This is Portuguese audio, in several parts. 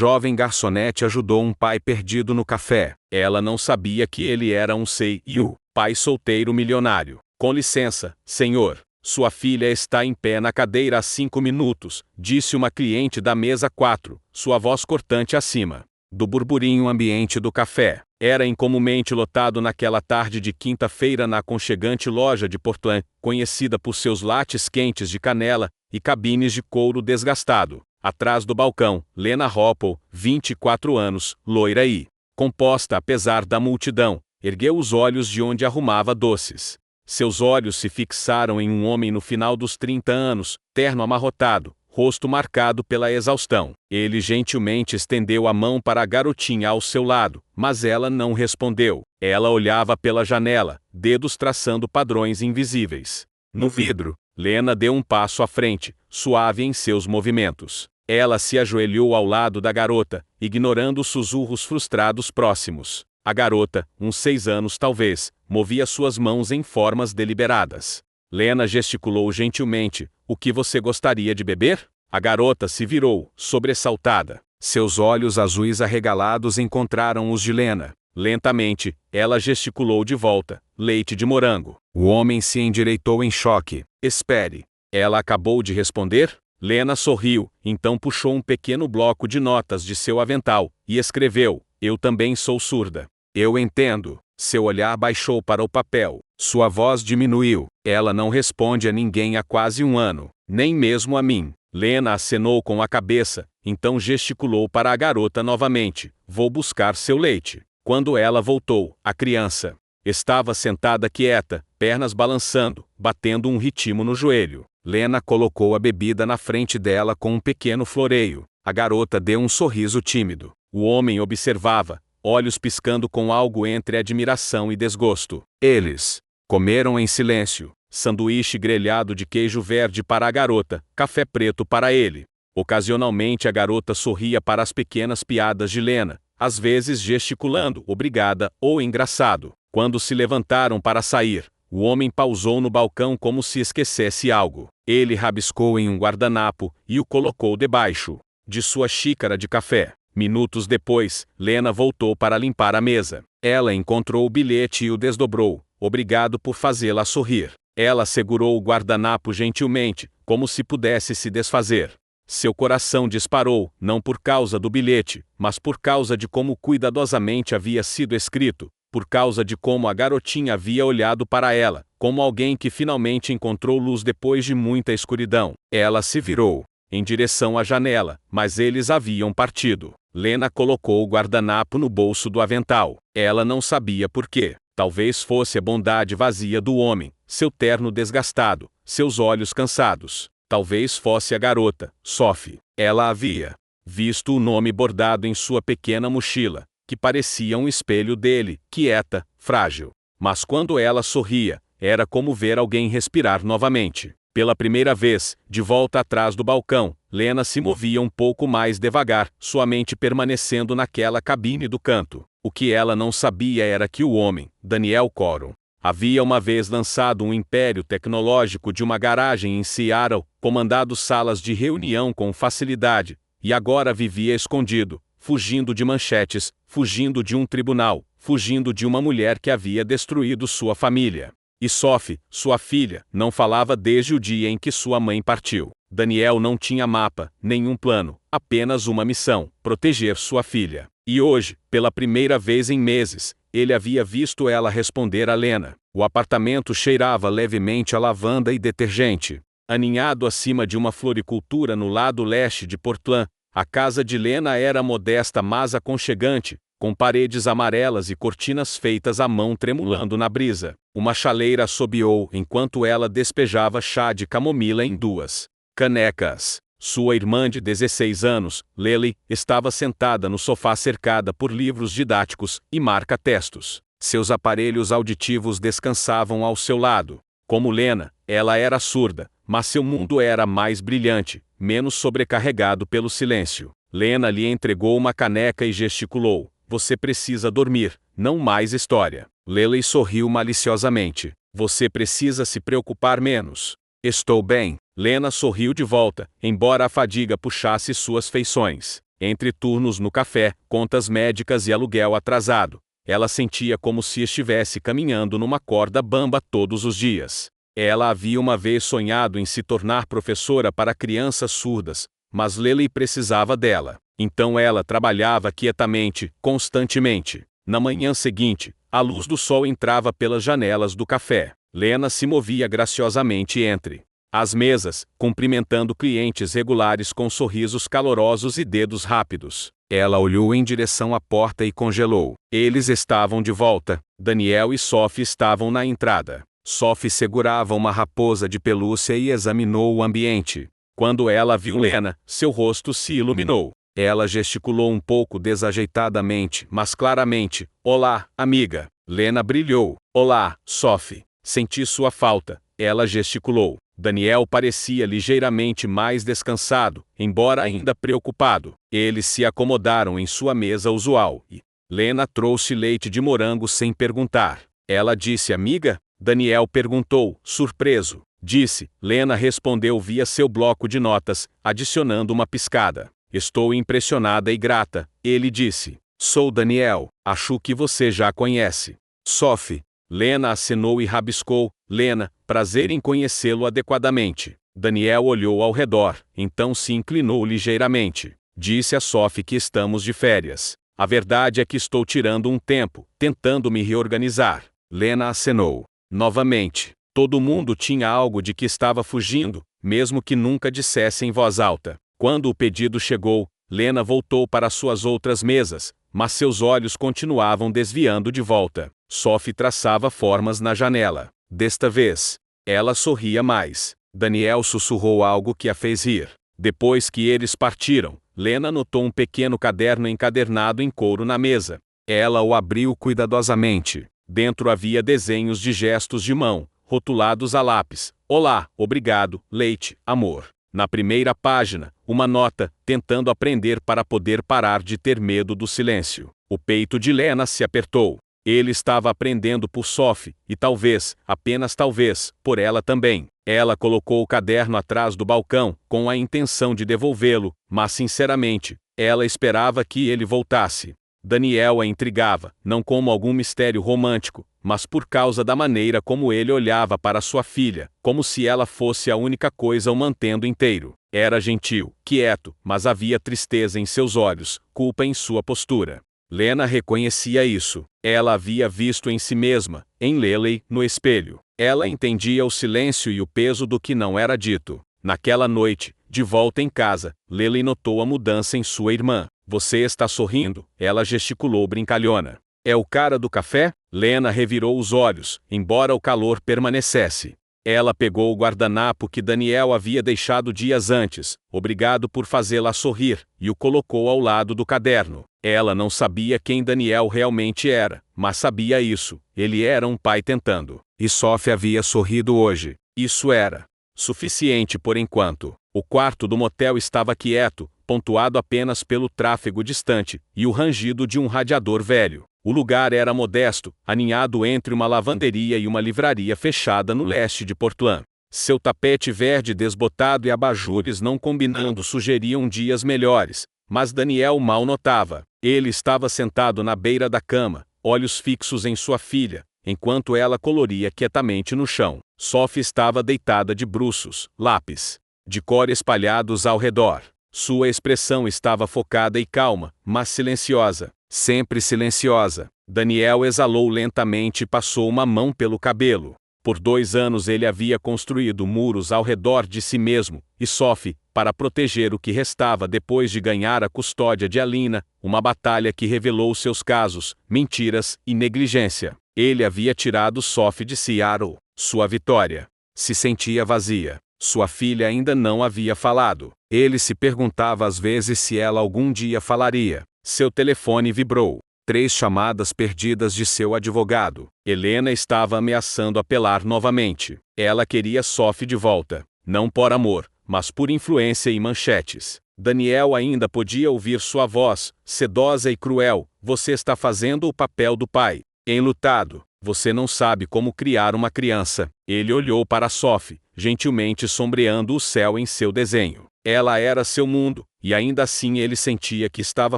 jovem garçonete ajudou um pai perdido no café. Ela não sabia que ele era um CEO, pai solteiro milionário. Com licença, senhor. Sua filha está em pé na cadeira há 5 minutos, disse uma cliente da mesa 4, sua voz cortante acima do burburinho ambiente do café. Era incomumente lotado naquela tarde de quinta-feira na aconchegante loja de Portland, conhecida por seus lattes quentes de canela e cabines de couro desgastado. Atrás do balcão, Lena Hoppel, 24 anos, loira e composta apesar da multidão, ergueu os olhos de onde arrumava doces. Seus olhos se fixaram em um homem no final dos 30 anos, terno amarrotado, rosto marcado pela exaustão. Ele gentilmente estendeu a mão para a garotinha ao seu lado, mas ela não respondeu. Ela olhava pela janela, dedos traçando padrões invisíveis. No vidro, Lena deu um passo à frente, suave em seus movimentos. Ela se ajoelhou ao lado da garota, ignorando os sussurros frustrados próximos. A garota, uns 6 anos talvez, movia suas mãos em formas deliberadas. Lena gesticulou gentilmente. O que você gostaria de beber? A garota se virou, sobressaltada. Seus olhos azuis arregalados encontraram os de Lena. Lentamente, ela gesticulou de volta. Leite de morango. O homem se endireitou em choque. Espere. Ela acabou de responder? Lena sorriu, então puxou um pequeno bloco de notas de seu avental e escreveu: Eu também sou surda. Eu entendo. Seu olhar baixou para o papel. Sua voz diminuiu. Ela não responde a ninguém há quase 1 ano, nem mesmo a mim. Lena acenou com a cabeça, então gesticulou para a garota novamente. Vou buscar seu leite. Quando ela voltou, a criança estava sentada quieta, pernas balançando, batendo um ritmo no joelho. Lena colocou a bebida na frente dela com um pequeno floreio. A garota deu um sorriso tímido. O homem observava, olhos piscando com algo entre admiração e desgosto. Eles comeram em silêncio. Sanduíche grelhado de queijo verde para a garota, café preto para ele. Ocasionalmente a garota sorria para as pequenas piadas de Lena, às vezes gesticulando obrigada ou engraçado. Quando se levantaram para sair, o homem pausou no balcão como se esquecesse algo. Ele rabiscou em um guardanapo e o colocou debaixo de sua xícara de café. Minutos depois, Lena voltou para limpar a mesa. Ela encontrou o bilhete e o desdobrou. Obrigado por fazê-la sorrir. Ela segurou o guardanapo gentilmente, como se pudesse se desfazer. Seu coração disparou, não por causa do bilhete, mas por causa de como cuidadosamente havia sido escrito, por causa de como a garotinha havia olhado para ela, como alguém que finalmente encontrou luz depois de muita escuridão. Ela se virou em direção à janela, mas eles haviam partido. Lena colocou o guardanapo no bolso do avental. Ela não sabia por quê. Talvez fosse a bondade vazia do homem, seu terno desgastado, seus olhos cansados. Talvez fosse a garota, Sophie. Ela havia visto o nome bordado em sua pequena mochila, que parecia um espelho dele, quieta, frágil. Mas quando ela sorria, era como ver alguém respirar novamente. Pela primeira vez, de volta atrás do balcão, Lena se movia um pouco mais devagar, sua mente permanecendo naquela cabine do canto. O que ela não sabia era que o homem, Daniel Coron, havia uma vez lançado um império tecnológico de uma garagem em Seattle, comandado salas de reunião com facilidade, e agora vivia escondido, fugindo de manchetes, fugindo de um tribunal, fugindo de uma mulher que havia destruído sua família. E Sophie, sua filha, não falava desde o dia em que sua mãe partiu. Daniel não tinha mapa, nenhum plano, apenas uma missão: proteger sua filha. E hoje, pela primeira vez em meses, ele havia visto ela responder a Lena. O apartamento cheirava levemente a lavanda e detergente. Aninhado acima de uma floricultura no lado leste de Portland, a casa de Lena era modesta mas aconchegante, com paredes amarelas e cortinas feitas à mão tremulando na brisa. Uma chaleira assobiou enquanto ela despejava chá de camomila em 2 canecas. Sua irmã de 16 anos, Lily, estava sentada no sofá cercada por livros didáticos e marca-textos. Seus aparelhos auditivos descansavam ao seu lado. Como Lena, ela era surda, mas seu mundo era mais brilhante, menos sobrecarregado pelo silêncio. Lena lhe entregou uma caneca e gesticulou: Você precisa dormir, não mais história. Lily sorriu maliciosamente. Você precisa se preocupar menos. Estou bem. Lena sorriu de volta, embora a fadiga puxasse suas feições. Entre turnos no café, contas médicas e aluguel atrasado, ela sentia como se estivesse caminhando numa corda bamba todos os dias. Ela havia uma vez sonhado em se tornar professora para crianças surdas, mas Lily precisava dela. Então ela trabalhava quietamente, constantemente. Na manhã seguinte, a luz do sol entrava pelas janelas do café. Lena se movia graciosamente entre as mesas, cumprimentando clientes regulares com sorrisos calorosos e dedos rápidos. Ela olhou em direção à porta e congelou. Eles estavam de volta. Daniel e Sophie estavam na entrada. Sophie segurava uma raposa de pelúcia e examinou o ambiente. Quando ela viu Lena, seu rosto se iluminou. Ela gesticulou um pouco desajeitadamente, mas claramente. Olá, amiga. Lena brilhou. Olá, Sophie. Senti sua falta. Ela gesticulou. Daniel parecia ligeiramente mais descansado, embora ainda preocupado. Eles se acomodaram em sua mesa usual e Lena trouxe leite de morango sem perguntar. Ela disse amiga? Daniel perguntou, surpreso. Disse. Lena respondeu via seu bloco de notas, adicionando uma piscada. Estou impressionada e grata, ele disse. Sou Daniel, acho que você já conhece. Sophie. Lena acenou e rabiscou. Lena, prazer em conhecê-lo adequadamente. Daniel olhou ao redor, então se inclinou ligeiramente. Disse a Sophie que estamos de férias. A verdade é que estou tirando um tempo, tentando me reorganizar. Lena acenou. Novamente. Todo mundo tinha algo de que estava fugindo, mesmo que nunca dissesse em voz alta. Quando o pedido chegou, Lena voltou para suas outras mesas, mas seus olhos continuavam desviando de volta. Sophie traçava formas na janela. Desta vez, ela sorria mais. Daniel sussurrou algo que a fez rir. Depois que eles partiram, Lena notou um pequeno caderno encadernado em couro na mesa. Ela o abriu cuidadosamente. Dentro havia desenhos de gestos de mão, rotulados a lápis. Olá, obrigado, leite, amor. Na primeira página, uma nota, tentando aprender para poder parar de ter medo do silêncio. O peito de Lena se apertou. Ele estava aprendendo por Sophie, e talvez, apenas talvez, por ela também. Ela colocou o caderno atrás do balcão, com a intenção de devolvê-lo, mas sinceramente, ela esperava que ele voltasse. Daniel a intrigava, não como algum mistério romântico, mas por causa da maneira como ele olhava para sua filha, como se ela fosse a única coisa o mantendo inteiro. Era gentil, quieto, mas havia tristeza em seus olhos, culpa em sua postura. Lena reconhecia isso. Ela havia visto em si mesma, em Lily, no espelho. Ela entendia o silêncio e o peso do que não era dito. Naquela noite, de volta em casa, Lily notou a mudança em sua irmã. Você está sorrindo? Ela gesticulou brincalhona. É o cara do café? Lena revirou os olhos, embora o calor permanecesse. Ela pegou o guardanapo que Daniel havia deixado dias antes, obrigado por fazê-la sorrir, e o colocou ao lado do caderno. Ela não sabia quem Daniel realmente era, mas sabia isso, ele era um pai tentando. E Sophie havia sorrido hoje. Isso era suficiente por enquanto. O quarto do motel estava quieto, pontuado apenas pelo tráfego distante, e o rangido de um radiador velho. O lugar era modesto, aninhado entre uma lavanderia e uma livraria fechada no leste de Portland. Seu tapete verde desbotado e abajures não combinando sugeriam dias melhores, mas Daniel mal notava. Ele estava sentado na beira da cama, olhos fixos em sua filha, enquanto ela coloria quietamente no chão. Sophie estava deitada de bruços, lápis de cor espalhados ao redor. Sua expressão estava focada e calma, mas silenciosa. Sempre silenciosa. Daniel exalou lentamente e passou uma mão pelo cabelo. Por 2 anos ele havia construído muros ao redor de si mesmo, e Sophie, para proteger o que restava depois de ganhar a custódia de Alina, uma batalha que revelou seus casos, mentiras e negligência. Ele havia tirado Sophie de Seattle. Sua vitória se sentia vazia. Sua filha ainda não havia falado. Ele se perguntava às vezes se ela algum dia falaria. Seu telefone vibrou. 3 chamadas perdidas de seu advogado. Helena estava ameaçando apelar novamente. Ela queria Sophie de volta. Não por amor, mas por influência e manchetes. Daniel ainda podia ouvir sua voz, sedosa e cruel. Você está fazendo o papel do pai. Enlutado. Você não sabe como criar uma criança. Ele olhou para Sophie, gentilmente sombreando o céu em seu desenho. Ela era seu mundo, e ainda assim ele sentia que estava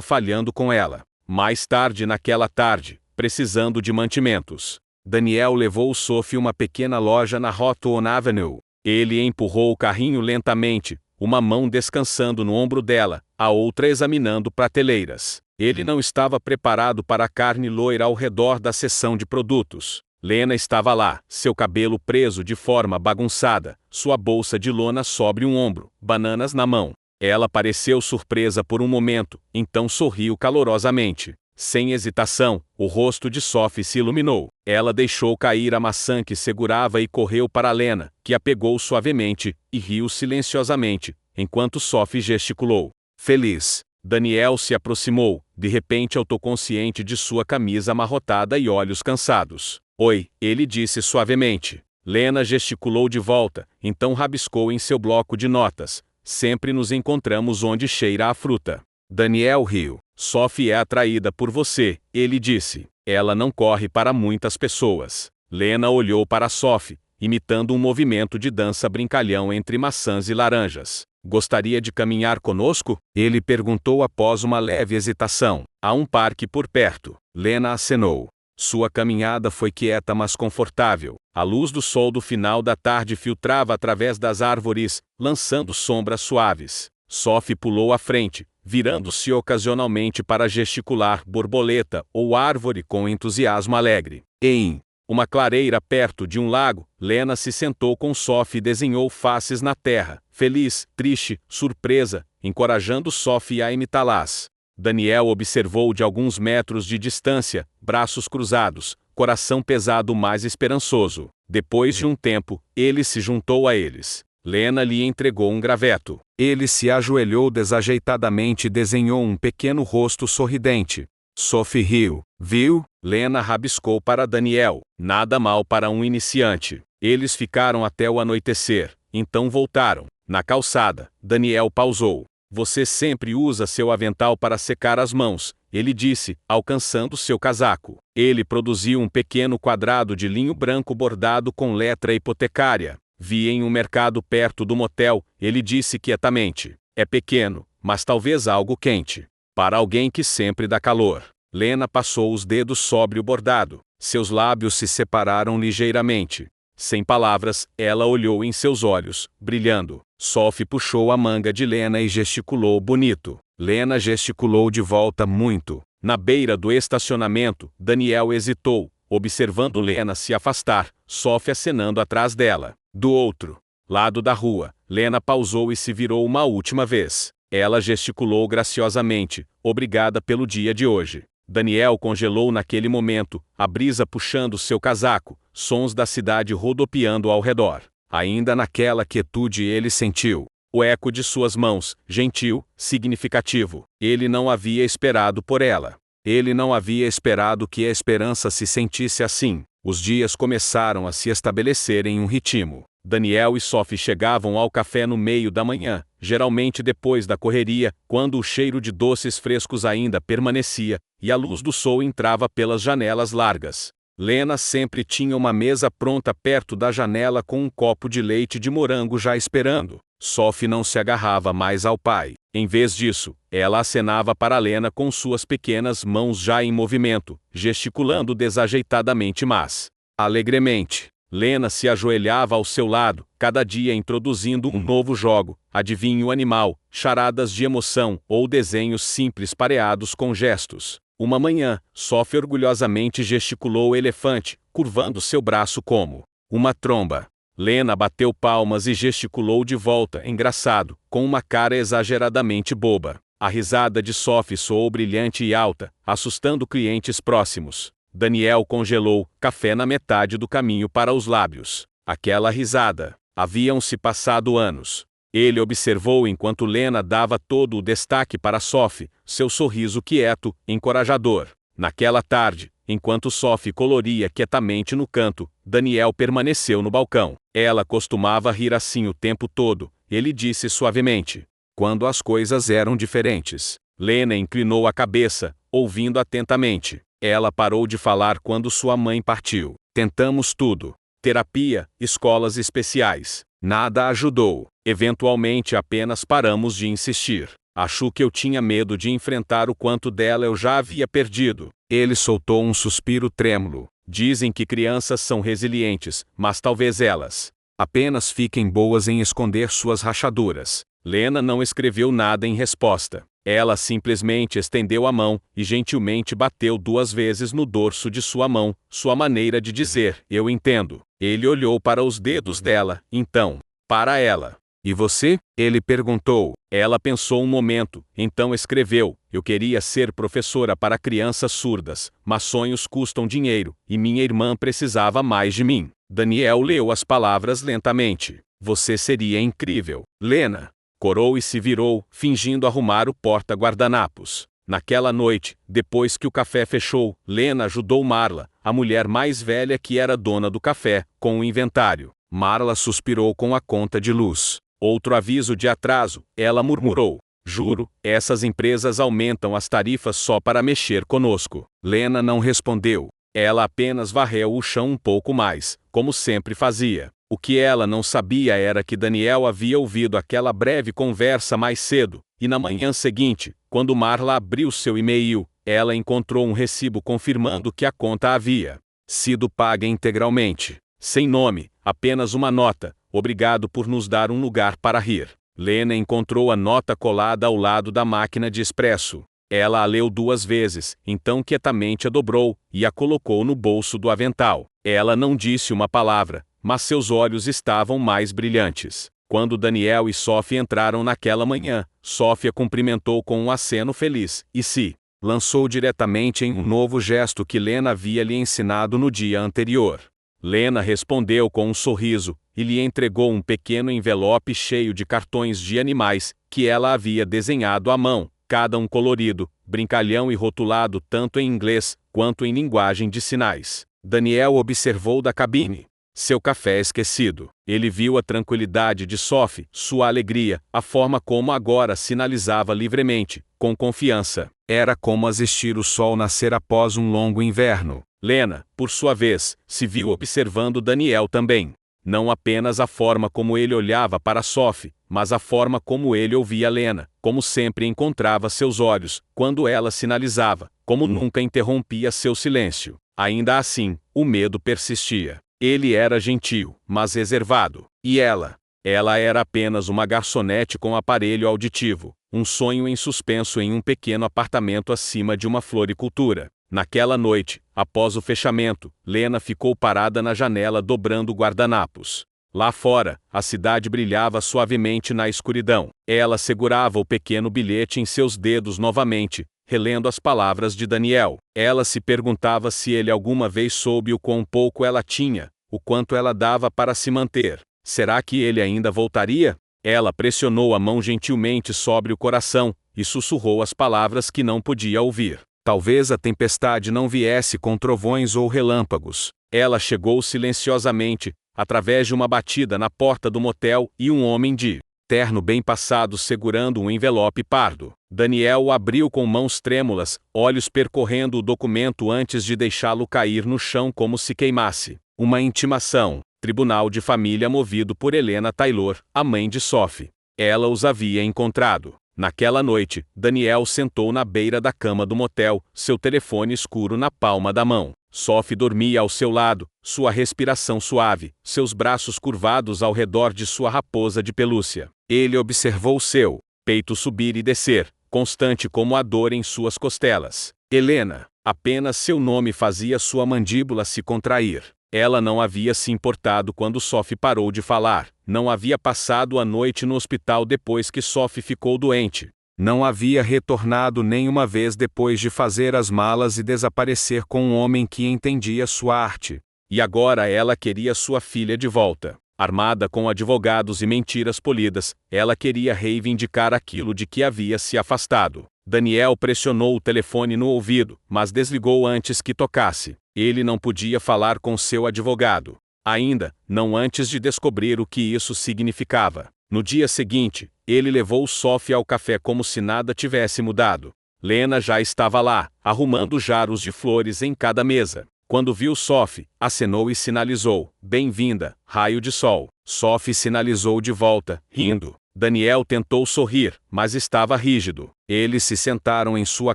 falhando com ela. Mais tarde naquela tarde, precisando de mantimentos, Daniel levou Sophie a uma pequena loja na Hawthorne Avenue. Ele empurrou o carrinho lentamente, uma mão descansando no ombro dela, a outra examinando prateleiras. Ele não estava preparado para a carne loira ao redor da seção de produtos. Lena estava lá, seu cabelo preso de forma bagunçada, sua bolsa de lona sobre um ombro, bananas na mão. Ela pareceu surpresa por um momento, então sorriu calorosamente. Sem hesitação, o rosto de Sophie se iluminou. Ela deixou cair a maçã que segurava e correu para Lena, que a pegou suavemente, e riu silenciosamente, enquanto Sophie gesticulou. Feliz. Daniel se aproximou, de repente autoconsciente de sua camisa amarrotada e olhos cansados. Oi, ele disse suavemente. Lena gesticulou de volta, então rabiscou em seu bloco de notas. Sempre nos encontramos onde cheira a fruta. Daniel riu. Sophie é atraída por você, ele disse. Ela não corre para muitas pessoas. Lena olhou para Sophie, imitando um movimento de dança brincalhão entre maçãs e laranjas. Gostaria de caminhar conosco? Ele perguntou após uma leve hesitação. Há um parque por perto. Lena acenou. Sua caminhada foi quieta mas confortável. A luz do sol do final da tarde filtrava através das árvores, lançando sombras suaves. Sophie pulou à frente, virando-se ocasionalmente para gesticular borboleta ou árvore com entusiasmo alegre. Em uma clareira perto de um lago, Lena se sentou com Sophie e desenhou faces na terra, feliz, triste, surpresa, encorajando Sophie a imitá-las. Daniel observou de alguns metros de distância, braços cruzados, coração pesado mas esperançoso. Depois de um tempo, ele se juntou a eles. Lena lhe entregou um graveto. Ele se ajoelhou desajeitadamente e desenhou um pequeno rosto sorridente. Sophie riu. Viu? Lena rabiscou para Daniel. Nada mal para um iniciante. Eles ficaram até o anoitecer, então voltaram. Na calçada, Daniel pausou. Você sempre usa seu avental para secar as mãos, ele disse, alcançando seu casaco. Ele produziu um pequeno quadrado de linho branco bordado com letra hipotecária. Vi em um mercado perto do motel, ele disse quietamente. É pequeno, mas talvez algo quente. Para alguém que sempre dá calor. Lena passou os dedos sobre o bordado. Seus lábios se separaram ligeiramente. Sem palavras, ela olhou em seus olhos, brilhando. Sophie puxou a manga de Lena e gesticulou bonito. Lena gesticulou de volta muito. Na beira do estacionamento, Daniel hesitou, observando Lena se afastar, Sophie acenando atrás dela. Do outro lado da rua, Lena pausou e se virou uma última vez. Ela gesticulou graciosamente, obrigada pelo dia de hoje. Daniel congelou naquele momento, a brisa puxando seu casaco, sons da cidade rodopiando ao redor. Ainda naquela quietude ele sentiu o eco de suas mãos, gentil, significativo. Ele não havia esperado por ela. Ele não havia esperado que a esperança se sentisse assim. Os dias começaram a se estabelecer em um ritmo. Daniel e Sophie chegavam ao café no meio da manhã, geralmente depois da correria, quando o cheiro de doces frescos ainda permanecia, e a luz do sol entrava pelas janelas largas. Lena sempre tinha uma mesa pronta perto da janela com um copo de leite de morango já esperando. Sophie não se agarrava mais ao pai. Em vez disso, ela acenava para Lena com suas pequenas mãos já em movimento, gesticulando desajeitadamente mas alegremente. Lena se ajoelhava ao seu lado, cada dia introduzindo um novo jogo, adivinhe o animal, charadas de emoção ou desenhos simples pareados com gestos. Uma manhã, Sophie orgulhosamente gesticulou o elefante, curvando seu braço como uma tromba. Lena bateu palmas e gesticulou de volta, engraçado, com uma cara exageradamente boba. A risada de Sophie soou brilhante e alta, assustando clientes próximos. Daniel congelou, café na metade do caminho para os lábios. Aquela risada. Haviam-se passado anos. Ele observou enquanto Lena dava todo o destaque para Sophie, seu sorriso quieto, encorajador. Naquela tarde, enquanto Sophie coloria quietamente no canto, Daniel permaneceu no balcão. Ela costumava rir assim o tempo todo, ele disse suavemente. Quando as coisas eram diferentes. Lena inclinou a cabeça, ouvindo atentamente. Ela parou de falar quando sua mãe partiu. Tentamos tudo. Terapia, escolas especiais. Nada ajudou. Eventualmente apenas paramos de insistir. Achou que eu tinha medo de enfrentar o quanto dela eu já havia perdido. Ele soltou um suspiro trêmulo. Dizem que crianças são resilientes, mas talvez elas apenas fiquem boas em esconder suas rachaduras. Lena não escreveu nada em resposta. Ela simplesmente estendeu a mão e gentilmente bateu 2 vezes no dorso de sua mão, sua maneira de dizer, eu entendo. Ele olhou para os dedos dela, então, para ela. E você? Ele perguntou. Ela pensou um momento, então escreveu, eu queria ser professora para crianças surdas, mas sonhos custam dinheiro, e minha irmã precisava mais de mim. Daniel leu as palavras lentamente. Você seria incrível. Lena corou e se virou, fingindo arrumar o porta-guardanapos. Naquela noite, depois que o café fechou, Lena ajudou Marla, a mulher mais velha que era dona do café, com o inventário. Marla suspirou com a conta de luz. Outro aviso de atraso, ela murmurou. Juro, essas empresas aumentam as tarifas só para mexer conosco. Lena não respondeu. Ela apenas varreu o chão um pouco mais, como sempre fazia. O que ela não sabia era que Daniel havia ouvido aquela breve conversa mais cedo, e na manhã seguinte, quando Marla abriu seu e-mail, ela encontrou um recibo confirmando que a conta havia sido paga integralmente. Sem nome, apenas uma nota. Obrigado por nos dar um lugar para rir. Lena encontrou a nota colada ao lado da máquina de expresso. Ela a leu 2 vezes, então quietamente a dobrou e a colocou no bolso do avental. Ela não disse uma palavra, mas seus olhos estavam mais brilhantes. Quando Daniel e Sophie entraram naquela manhã, Sophie a cumprimentou com um aceno feliz e se lançou diretamente em um novo gesto que Lena havia lhe ensinado no dia anterior. Lena respondeu com um sorriso e lhe entregou um pequeno envelope cheio de cartões de animais que ela havia desenhado à mão, cada um colorido, brincalhão e rotulado tanto em inglês quanto em linguagem de sinais. Daniel observou da cabine. Seu café esquecido. Ele viu a tranquilidade de Sophie, sua alegria, a forma como agora sinalizava livremente, com confiança. Era como assistir o sol nascer após um longo inverno. Lena, por sua vez, se viu observando Daniel também. Não apenas a forma como ele olhava para Sophie, mas a forma como ele ouvia Lena, como sempre encontrava seus olhos, quando ela sinalizava, como nunca interrompia seu silêncio. Ainda assim, o medo persistia. Ele era gentil, mas reservado. E ela? Ela era apenas uma garçonete com aparelho auditivo, um sonho em suspenso em um pequeno apartamento acima de uma floricultura. Naquela noite, após o fechamento, Lena ficou parada na janela dobrando guardanapos. Lá fora, a cidade brilhava suavemente na escuridão. Ela segurava o pequeno bilhete em seus dedos novamente, relendo as palavras de Daniel. Ela se perguntava se ele alguma vez soube o quão pouco ela tinha, o quanto ela dava para se manter. Será que ele ainda voltaria? Ela pressionou a mão gentilmente sobre o coração e sussurrou as palavras que não podia ouvir. Talvez a tempestade não viesse com trovões ou relâmpagos. Ela chegou silenciosamente, através de uma batida na porta do motel e um homem de terno bem passado segurando um envelope pardo. Daniel o abriu com mãos trêmulas, olhos percorrendo o documento antes de deixá-lo cair no chão como se queimasse. Uma intimação. Tribunal de família movido por Helena Taylor, a mãe de Sophie. Ela os havia encontrado. Naquela noite, Daniel sentou na beira da cama do motel, seu telefone escuro na palma da mão. Sophie dormia ao seu lado, sua respiração suave, seus braços curvados ao redor de sua raposa de pelúcia. Ele observou seu peito subir e descer, constante como a dor em suas costelas. Helena, apenas seu nome fazia sua mandíbula se contrair. Ela não havia se importado quando Sophie parou de falar. Não havia passado a noite no hospital depois que Sophie ficou doente. Não havia retornado nenhuma vez depois de fazer as malas e desaparecer com um homem que entendia sua arte. E agora ela queria sua filha de volta. Armada com advogados e mentiras polidas, ela queria reivindicar aquilo de que havia se afastado. Daniel pressionou o telefone no ouvido, mas desligou antes que tocasse. Ele não podia falar com seu advogado. Ainda, não antes de descobrir o que isso significava. No dia seguinte, ele levou Sophie ao café como se nada tivesse mudado. Lena já estava lá, arrumando jarros de flores em cada mesa. Quando viu Sophie, acenou e sinalizou, bem-vinda, raio de sol. Sophie sinalizou de volta, rindo. Daniel tentou sorrir, mas estava rígido. Eles se sentaram em sua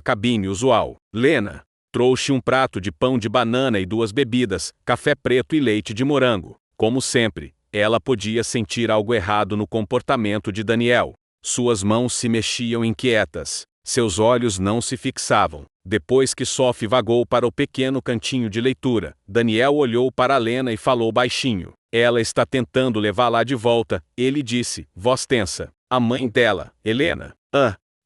cabine usual. Lena trouxe um prato de pão de banana e 2 bebidas, café preto e leite de morango. Como sempre, ela podia sentir algo errado no comportamento de Daniel. Suas mãos se mexiam inquietas. Seus olhos não se fixavam. Depois que Sophie vagou para o pequeno cantinho de leitura, Daniel olhou para Lena e falou baixinho. Ela está tentando levá-la de volta, ele disse, voz tensa. A mãe dela, Helena.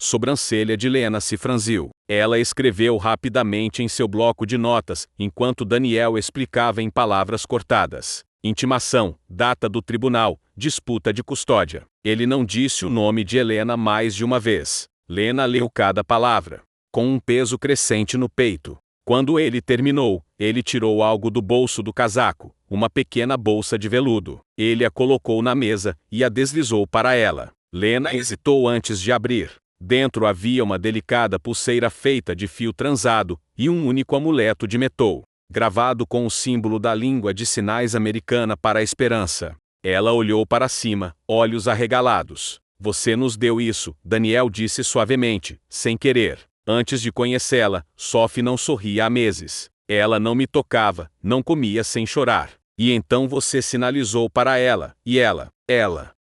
Sobrancelha de Lena se franziu. Ela escreveu rapidamente em seu bloco de notas, enquanto Daniel explicava em palavras cortadas. Intimação, data do tribunal, disputa de custódia. Ele não disse o nome de Helena mais de uma vez. Lena leu cada palavra, com um peso crescente no peito. Quando ele terminou, ele tirou algo do bolso do casaco, uma pequena bolsa de veludo. Ele a colocou na mesa e a deslizou para ela. Lena hesitou antes de abrir. Dentro havia uma delicada pulseira feita de fio transado e um único amuleto de metal, gravado com o símbolo da língua de sinais americana para a esperança. Ela olhou para cima, olhos arregalados. Você nos deu isso, Daniel disse suavemente, sem querer. Antes de conhecê-la, Sophie não sorria há meses. Ela não me tocava, não comia sem chorar. E então você sinalizou para ela, e ela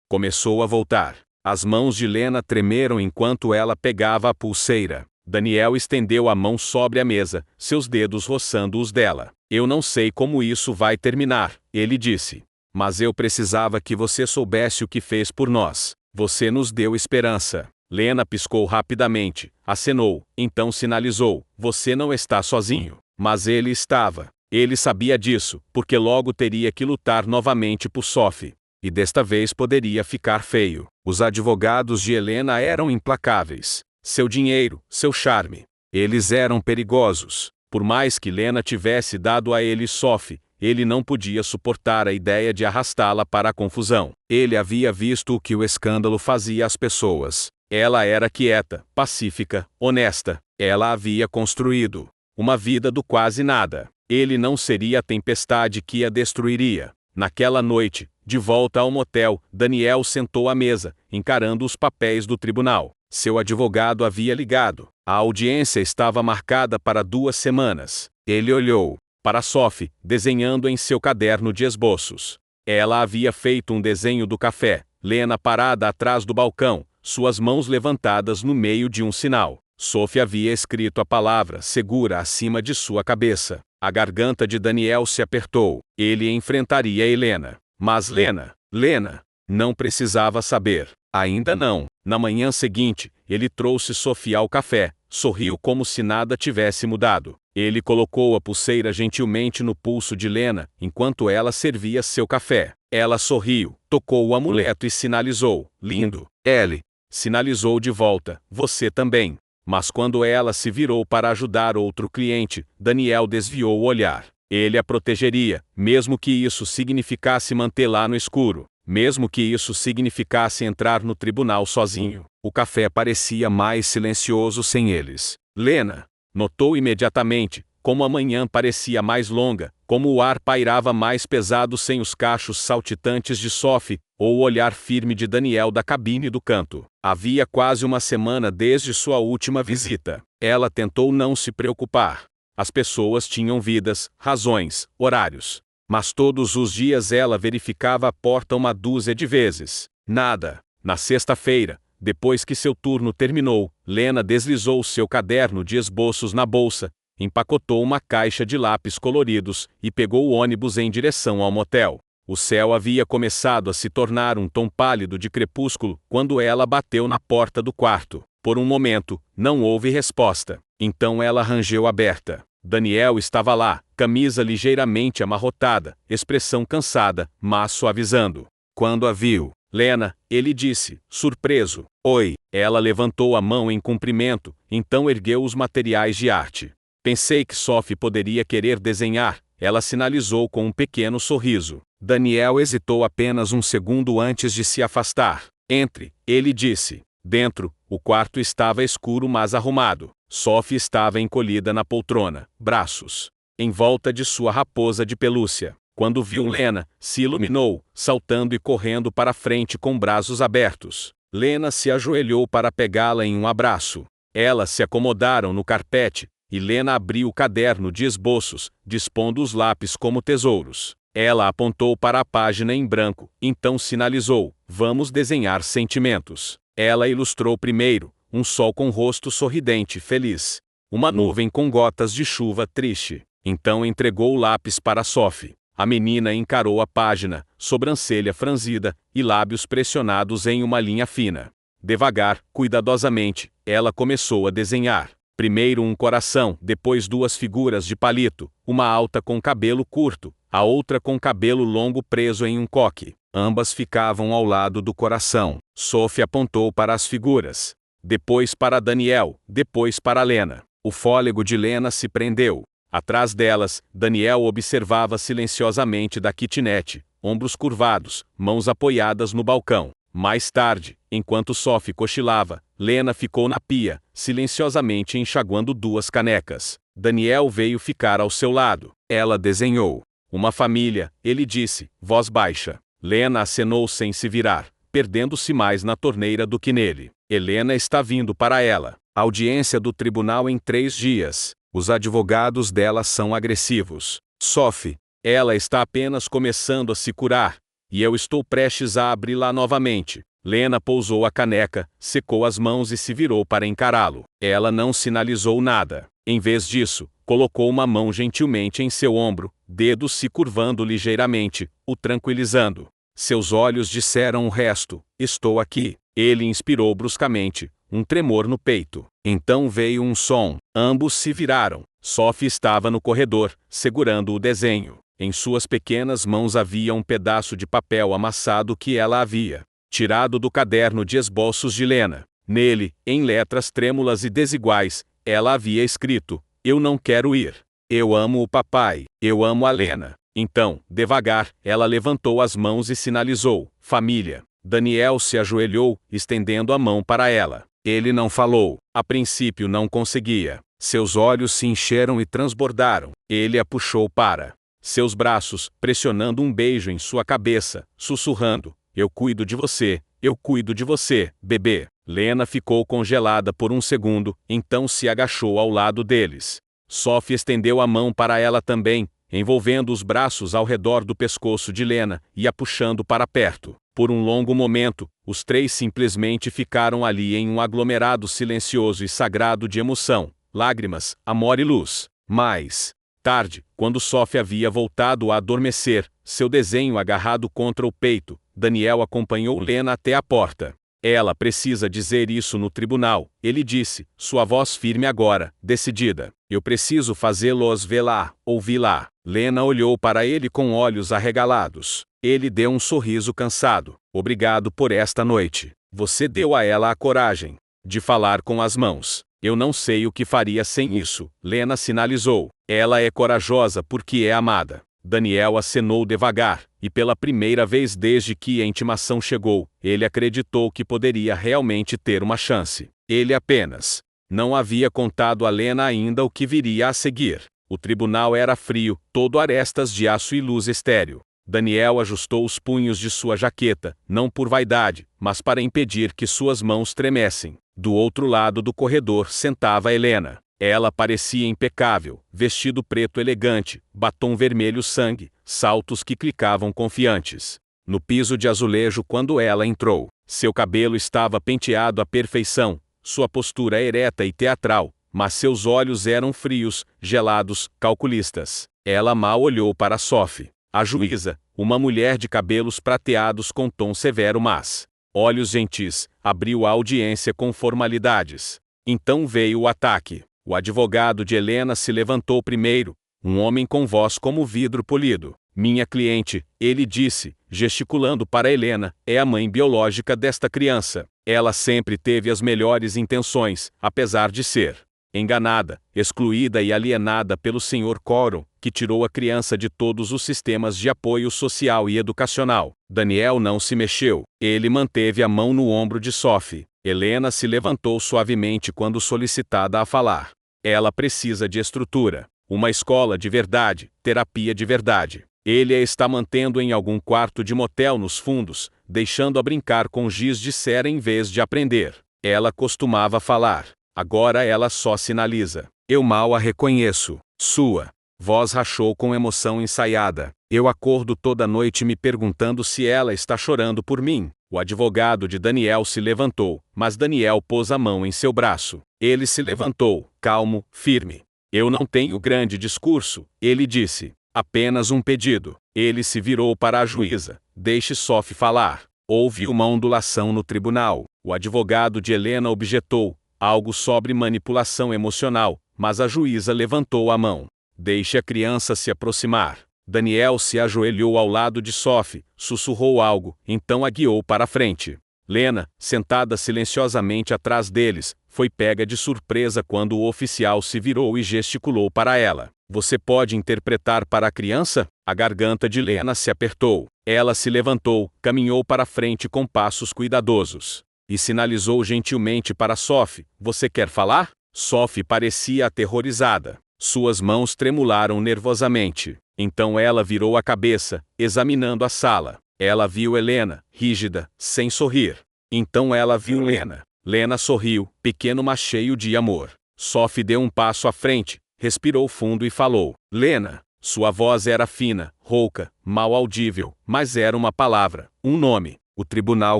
começou a voltar. As mãos de Lena tremeram enquanto ela pegava a pulseira. Daniel estendeu a mão sobre a mesa, seus dedos roçando os dela. Eu não sei como isso vai terminar, ele disse. Mas eu precisava que você soubesse o que fez por nós. Você nos deu esperança. Lena piscou rapidamente, acenou, então sinalizou, você não está sozinho. Mas ele estava. Ele sabia disso, porque logo teria que lutar novamente por Sophie. E desta vez poderia ficar feio. Os advogados de Helena eram implacáveis. Seu dinheiro, seu charme. Eles eram perigosos. Por mais que Lena tivesse dado a ele Sophie, ele não podia suportar a ideia de arrastá-la para a confusão. Ele havia visto o que o escândalo fazia às pessoas. Ela era quieta, pacífica, honesta. Ela havia construído uma vida do quase nada. Ele não seria a tempestade que a destruiria. Naquela noite, de volta ao motel, Daniel sentou à mesa, encarando os papéis do tribunal. Seu advogado havia ligado. A audiência estava marcada para 2 semanas. Ele olhou para Sophie, desenhando em seu caderno de esboços. Ela havia feito um desenho do café, Lena parada atrás do balcão, suas mãos levantadas no meio de um sinal. Sophie havia escrito a palavra segura acima de sua cabeça. A garganta de Daniel se apertou. Ele enfrentaria Helena. Mas Lena não precisava saber. Ainda não. Na manhã seguinte, ele trouxe Sophie ao café, sorriu como se nada tivesse mudado. Ele colocou a pulseira gentilmente no pulso de Lena, enquanto ela servia seu café. Ela sorriu, tocou o amuleto e sinalizou, lindo. Ele sinalizou de volta, você também. Mas quando ela se virou para ajudar outro cliente, Daniel desviou o olhar. Ele a protegeria, mesmo que isso significasse mantê-la no escuro. Mesmo que isso significasse entrar no tribunal sozinho. O café parecia mais silencioso sem eles. Lena notou imediatamente como a manhã parecia mais longa, como o ar pairava mais pesado sem os cachos saltitantes de Sophie, ou o olhar firme de Daniel da cabine do canto. Havia quase uma semana desde sua última visita. Ela tentou não se preocupar. As pessoas tinham vidas, razões, horários. Mas todos os dias ela verificava a porta uma dúzia de vezes. Nada. Na sexta-feira, depois que seu turno terminou, Lena deslizou seu caderno de esboços na bolsa, empacotou uma caixa de lápis coloridos e pegou o ônibus em direção ao motel. O céu havia começado a se tornar um tom pálido de crepúsculo quando ela bateu na porta do quarto. Por um momento, não houve resposta. Então ela rangeu aberta. Daniel estava lá, camisa ligeiramente amarrotada, expressão cansada, mas suavizando. Quando a viu, Lena, ele disse, surpreso. Oi. Ela levantou a mão em cumprimento, então ergueu os materiais de arte. Pensei que Sophie poderia querer desenhar, ela sinalizou com um pequeno sorriso. Daniel hesitou apenas um segundo antes de se afastar. Entre, ele disse. Dentro, o quarto estava escuro mas arrumado. Sophie estava encolhida na poltrona, braços em volta de sua raposa de pelúcia. Quando viu Lena, se iluminou, saltando e correndo para frente com braços abertos. Lena se ajoelhou para pegá-la em um abraço. Elas se acomodaram no carpete, e Lena abriu o caderno de esboços, dispondo os lápis como tesouros. Ela apontou para a página em branco, então sinalizou: vamos desenhar sentimentos. Ela ilustrou primeiro um sol com rosto sorridente e feliz, uma nuvem com gotas de chuva triste. Então entregou o lápis para Sophie. A menina encarou a página, sobrancelha franzida e lábios pressionados em uma linha fina. Devagar, cuidadosamente, ela começou a desenhar. Primeiro um coração, depois duas figuras de palito, uma alta com cabelo curto, a outra com cabelo longo preso em um coque. Ambas ficavam ao lado do coração. Sophie apontou para as figuras. Depois para Daniel, depois para Lena. O fôlego de Lena se prendeu. Atrás delas, Daniel observava silenciosamente da kitnet, ombros curvados, mãos apoiadas no balcão. Mais tarde, enquanto Sophie cochilava, Lena ficou na pia, silenciosamente enxaguando duas canecas. Daniel veio ficar ao seu lado. Ela desenhou uma família, ele disse, voz baixa. Lena acenou sem se virar, perdendo-se mais na torneira do que nele. Helena está vindo para ela. Audiência do tribunal em 3 dias. Os advogados dela são agressivos. Sophie, ela está apenas começando a se curar, e eu estou prestes a abri-la novamente. Lena pousou a caneca, secou as mãos e se virou para encará-lo. Ela não sinalizou nada. Em vez disso, colocou uma mão gentilmente em seu ombro, dedos se curvando ligeiramente, o tranquilizando. Seus olhos disseram o resto: estou aqui. Ele inspirou bruscamente, um tremor no peito. Então veio um som. Ambos se viraram. Sophie estava no corredor, segurando o desenho. Em suas pequenas mãos havia um pedaço de papel amassado que ela havia tirado do caderno de esboços de Lena. Nele, em letras trêmulas e desiguais, ela havia escrito: eu não quero ir. Eu amo o papai. Eu amo a Lena. Então, devagar, ela levantou as mãos e sinalizou: família. Daniel se ajoelhou, estendendo a mão para ela. Ele não falou. A princípio não conseguia. Seus olhos se encheram e transbordaram. Ele a puxou para seus braços, pressionando um beijo em sua cabeça, sussurrando: eu cuido de você, bebê. Lena ficou congelada por um segundo, então se agachou ao lado deles. Sophie estendeu a mão para ela também, envolvendo os braços ao redor do pescoço de Lena e a puxando para perto. Por um longo momento, os três simplesmente ficaram ali em um aglomerado silencioso e sagrado de emoção, lágrimas, amor e luz. Mais tarde, quando Sophie havia voltado a adormecer, seu desenho agarrado contra o peito, Daniel acompanhou Lena até a porta. Ela precisa dizer isso no tribunal, ele disse, sua voz firme agora, decidida. Eu preciso fazê-los vê-la, ouvi-la. Lena olhou para ele com olhos arregalados. Ele deu um sorriso cansado. Obrigado por esta noite. Você deu a ela a coragem de falar com as mãos. Eu não sei o que faria sem isso, Lena sinalizou. Ela é corajosa porque é amada. Daniel acenou devagar, e pela primeira vez desde que a intimação chegou, ele acreditou que poderia realmente ter uma chance. Ele apenas não havia contado a Lena ainda o que viria a seguir. O tribunal era frio, todo arestas de aço e luz estéril. Daniel ajustou os punhos de sua jaqueta, não por vaidade, mas para impedir que suas mãos tremessem. Do outro lado do corredor sentava Helena. Ela parecia impecável, vestido preto elegante, batom vermelho sangue, saltos que clicavam confiantes. No piso de azulejo quando ela entrou, seu cabelo estava penteado à perfeição, sua postura ereta e teatral, mas seus olhos eram frios, gelados, calculistas. Ela mal olhou para Sophie. A juíza, uma mulher de cabelos prateados com tom severo mas olhos gentis, abriu a audiência com formalidades. Então veio o ataque. O advogado de Helena se levantou primeiro, um homem com voz como vidro polido. Minha cliente, ele disse, gesticulando para Helena, é a mãe biológica desta criança. Ela sempre teve as melhores intenções, apesar de ser enganada, excluída e alienada pelo Sr. Coron, que tirou a criança de todos os sistemas de apoio social e educacional. Daniel não se mexeu. Ele manteve a mão no ombro de Sophie. Helena se levantou suavemente quando solicitada a falar. Ela precisa de estrutura. Uma escola de verdade, terapia de verdade. Ele a está mantendo em algum quarto de motel nos fundos, deixando-a brincar com giz de cera em vez de aprender. Ela costumava falar. Agora ela só sinaliza. Eu mal a reconheço. Sua voz rachou com emoção ensaiada. Eu acordo toda noite me perguntando se ela está chorando por mim. O advogado de Daniel se levantou, mas Daniel pôs a mão em seu braço. Ele se levantou, calmo, firme. Eu não tenho grande discurso, ele disse. Apenas um pedido. Ele se virou para a juíza. Deixe Sophie falar. Houve uma ondulação no tribunal. O advogado de Helena objetou, algo sobre manipulação emocional, mas a juíza levantou a mão. Deixe a criança se aproximar. Daniel se ajoelhou ao lado de Sophie, sussurrou algo, então a guiou para a frente. Lena, sentada silenciosamente atrás deles, foi pega de surpresa quando o oficial se virou e gesticulou para ela. Você pode interpretar para a criança? A garganta de Lena se apertou. Ela se levantou, caminhou para a frente com passos cuidadosos. E sinalizou gentilmente para Sophie. Você quer falar? Sophie parecia aterrorizada. Suas mãos tremularam nervosamente. Então ela virou a cabeça, examinando a sala. Ela viu Helena, rígida, sem sorrir. Então ela viu Lena. Lena sorriu, pequeno mas cheio de amor. Sophie deu um passo à frente, respirou fundo e falou. Lena. Sua voz era fina, rouca, mal audível, mas era uma palavra, um nome. O tribunal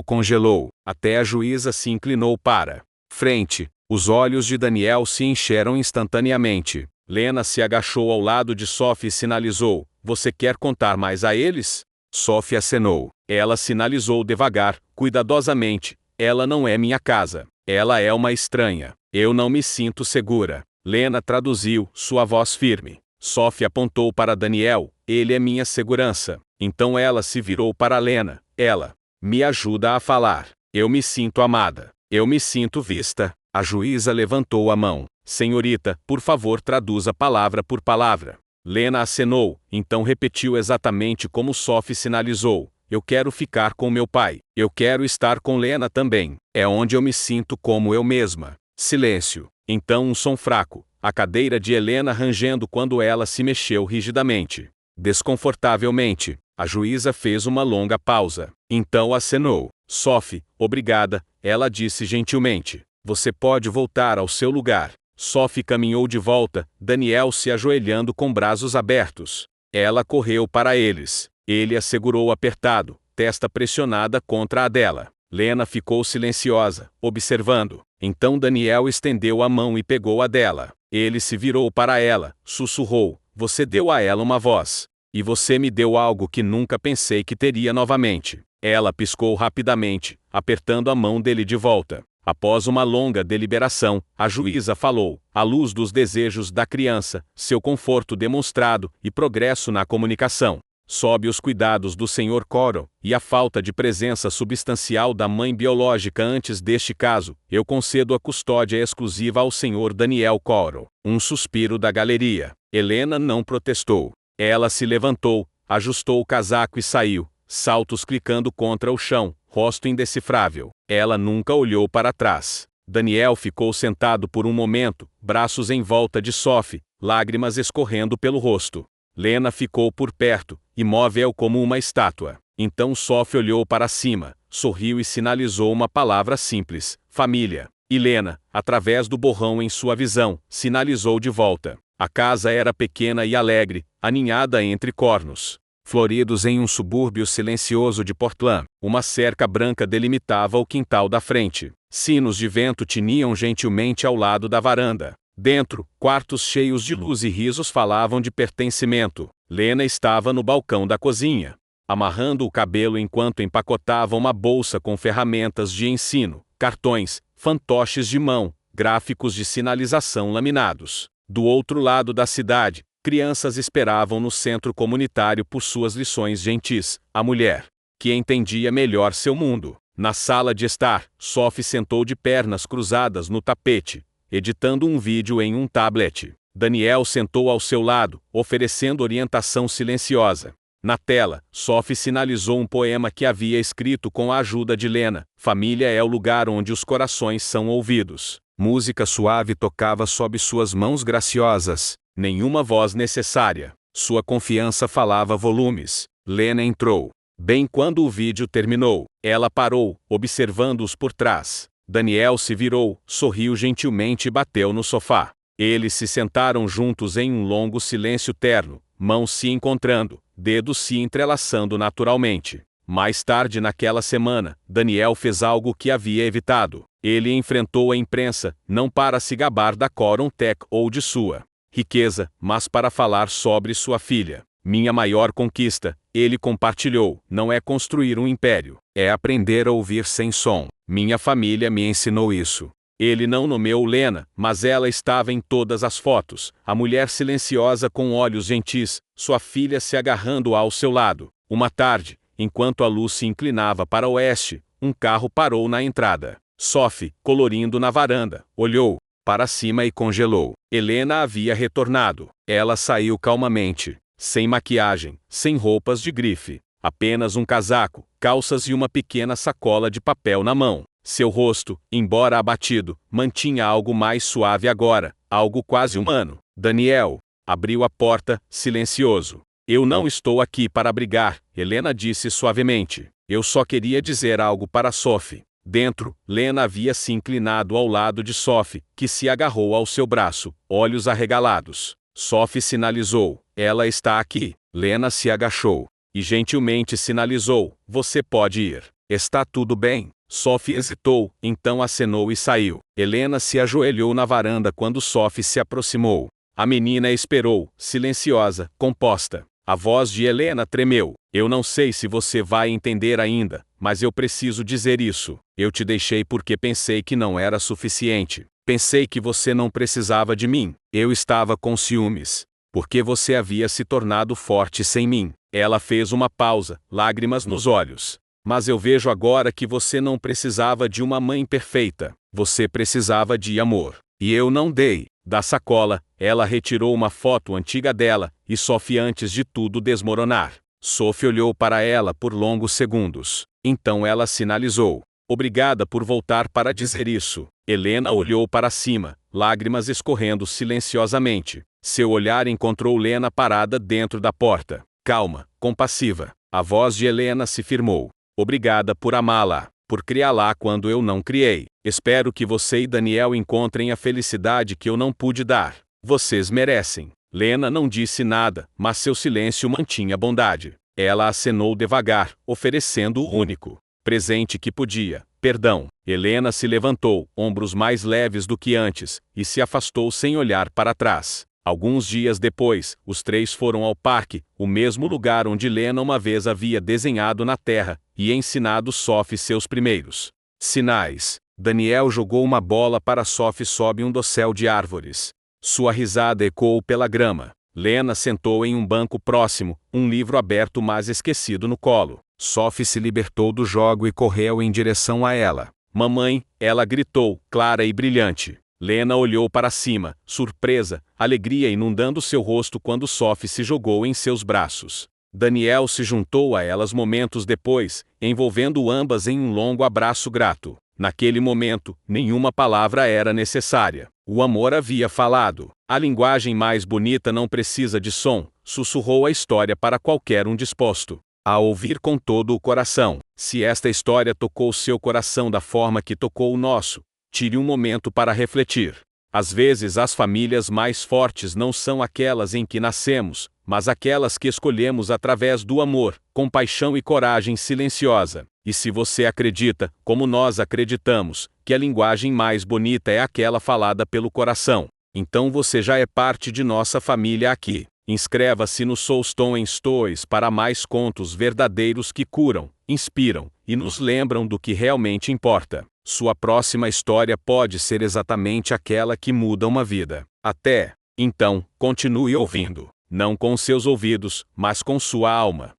congelou. Até a juíza se inclinou para frente. Os olhos de Daniel se encheram instantaneamente. Lena se agachou ao lado de Sophie e sinalizou. Você quer contar mais a eles? Sophie acenou. Ela sinalizou devagar, cuidadosamente. Ela não é minha casa. Ela é uma estranha. Eu não me sinto segura. Lena traduziu, sua voz firme. Sophie apontou para Daniel. Ele é minha segurança. Então ela se virou para Lena. Ela me ajuda a falar. Eu me sinto amada. Eu me sinto vista. A juíza levantou a mão. Senhorita, por favor traduza palavra por palavra. Lena acenou, então repetiu exatamente como Sophie sinalizou. Eu quero ficar com meu pai. Eu quero estar com Lena também. É onde eu me sinto como eu mesma. Silêncio. Então um som fraco. A cadeira de Helena rangendo quando ela se mexeu rigidamente. Desconfortavelmente. A juíza fez uma longa pausa. Então acenou. Sophie, obrigada, ela disse gentilmente. Você pode voltar ao seu lugar. Sophie caminhou de volta, Daniel se ajoelhando com braços abertos. Ela correu para eles. Ele a segurou apertado, testa pressionada contra a dela. Lena ficou silenciosa, observando. Então Daniel estendeu a mão e pegou a dela. Ele se virou para ela, sussurrou. Você deu a ela uma voz. E você me deu algo que nunca pensei que teria novamente. Ela piscou rapidamente, apertando a mão dele de volta. Após uma longa deliberação, a juíza falou, à luz dos desejos da criança, seu conforto demonstrado e progresso na comunicação, sob os cuidados do Sr. Coro, e a falta de presença substancial da mãe biológica antes deste caso, eu concedo a custódia exclusiva ao Sr. Daniel Coro. Um suspiro da galeria. Helena não protestou. Ela se levantou, ajustou o casaco e saiu, saltos clicando contra o chão, rosto indecifrável. Ela nunca olhou para trás. Daniel ficou sentado por um momento, braços em volta de Sophie, lágrimas escorrendo pelo rosto. Lena ficou por perto, imóvel como uma estátua. Então Sophie olhou para cima, sorriu e sinalizou uma palavra simples: família. E Lena, através do borrão em sua visão, sinalizou de volta. A casa era pequena e alegre, aninhada entre cornos floridos em um subúrbio silencioso de Portland. Uma cerca branca delimitava o quintal da frente. Sinos de vento tiniam gentilmente ao lado da varanda. Dentro, quartos cheios de luz e risos falavam de pertencimento. Lena estava no balcão da cozinha, amarrando o cabelo enquanto empacotava uma bolsa com ferramentas de ensino, cartões, fantoches de mão, gráficos de sinalização laminados. Do outro lado da cidade, crianças esperavam no centro comunitário por suas lições gentis. A mulher, que entendia melhor seu mundo. Na sala de estar, Sophie sentou de pernas cruzadas no tapete, editando um vídeo em um tablet. Daniel sentou ao seu lado, oferecendo orientação silenciosa. Na tela, Sophie sinalizou um poema que havia escrito com a ajuda de Lena. Família é o lugar onde os corações são ouvidos. Música suave tocava sob suas mãos graciosas. Nenhuma voz necessária. Sua confiança falava volumes. Lena entrou. Bem quando o vídeo terminou, ela parou, observando-os por trás. Daniel se virou, sorriu gentilmente e bateu no sofá. Eles se sentaram juntos em um longo silêncio terno, mãos se encontrando, dedos se entrelaçando naturalmente. Mais tarde naquela semana, Daniel fez algo que havia evitado. Ele enfrentou a imprensa, não para se gabar da Quorum Tech ou de sua riqueza, mas para falar sobre sua filha. Minha maior conquista, ele compartilhou, não é construir um império, é aprender a ouvir sem som. Minha família me ensinou isso. Ele não nomeou Lena, mas ela estava em todas as fotos, a mulher silenciosa com olhos gentis, sua filha se agarrando ao seu lado. Uma tarde, enquanto a luz se inclinava para o oeste, um carro parou na entrada. Sophie, colorindo na varanda, olhou para cima e congelou. Helena havia retornado. Ela saiu calmamente, sem maquiagem, sem roupas de grife, apenas um casaco, calças e uma pequena sacola de papel na mão. Seu rosto, embora abatido, mantinha algo mais suave agora, algo quase humano. Daniel abriu a porta, silencioso. Eu não estou aqui para brigar, Helena disse suavemente. Eu só queria dizer algo para Sophie. Dentro, Lena havia se inclinado ao lado de Sophie, que se agarrou ao seu braço, olhos arregalados. Sophie sinalizou, ela está aqui. Lena se agachou e gentilmente sinalizou, você pode ir. Está tudo bem? Sophie hesitou, então acenou e saiu. Helena se ajoelhou na varanda quando Sophie se aproximou. A menina esperou, silenciosa, composta. A voz de Helena tremeu. Eu não sei se você vai entender ainda, mas eu preciso dizer isso. Eu te deixei porque pensei que não era suficiente. Pensei que você não precisava de mim. Eu estava com ciúmes. Porque você havia se tornado forte sem mim. Ela fez uma pausa, lágrimas nos olhos. Mas eu vejo agora que você não precisava de uma mãe perfeita. Você precisava de amor. E eu não dei. Da sacola, ela retirou uma foto antiga dela, e Sophie antes de tudo desmoronar. Sophie olhou para ela por longos segundos. Então ela sinalizou. Obrigada por voltar para dizer isso. Helena olhou para cima, lágrimas escorrendo silenciosamente. Seu olhar encontrou Lena parada dentro da porta. Calma, compassiva. A voz de Helena se firmou. Obrigada por amá-la, por criá-la quando eu não criei. Espero que você e Daniel encontrem a felicidade que eu não pude dar. Vocês merecem. Lena não disse nada, mas seu silêncio mantinha bondade. Ela acenou devagar, oferecendo o único presente que podia: perdão. Helena se levantou, ombros mais leves do que antes, e se afastou sem olhar para trás. Alguns dias depois, os três foram ao parque, o mesmo lugar onde Lena uma vez havia desenhado na terra e ensinado Sophie seus primeiros sinais. Daniel jogou uma bola para Sophie sob um dossel de árvores. Sua risada ecoou pela grama. Lena sentou em um banco próximo, um livro aberto mas esquecido no colo. Sophie se libertou do jogo e correu em direção a ela. Mamãe, ela gritou, clara e brilhante. Lena olhou para cima, surpresa, alegria inundando seu rosto quando Sophie se jogou em seus braços. Daniel se juntou a elas momentos depois, envolvendo ambas em um longo abraço grato. Naquele momento, nenhuma palavra era necessária. O amor havia falado. A linguagem mais bonita não precisa de som, sussurrou a história para qualquer um disposto a ouvir com todo o coração. Se esta história tocou seu coração da forma que tocou o nosso, tire um momento para refletir. Às vezes as famílias mais fortes não são aquelas em que nascemos, mas aquelas que escolhemos através do amor, compaixão e coragem silenciosa. E se você acredita, como nós acreditamos, que a linguagem mais bonita é aquela falada pelo coração, então você já é parte de nossa família aqui. Inscreva-se no Soulstone Stories para mais contos verdadeiros que curam, inspiram e nos lembram do que realmente importa. Sua próxima história pode ser exatamente aquela que muda uma vida. Até então, continue ouvindo, não com seus ouvidos, mas com sua alma.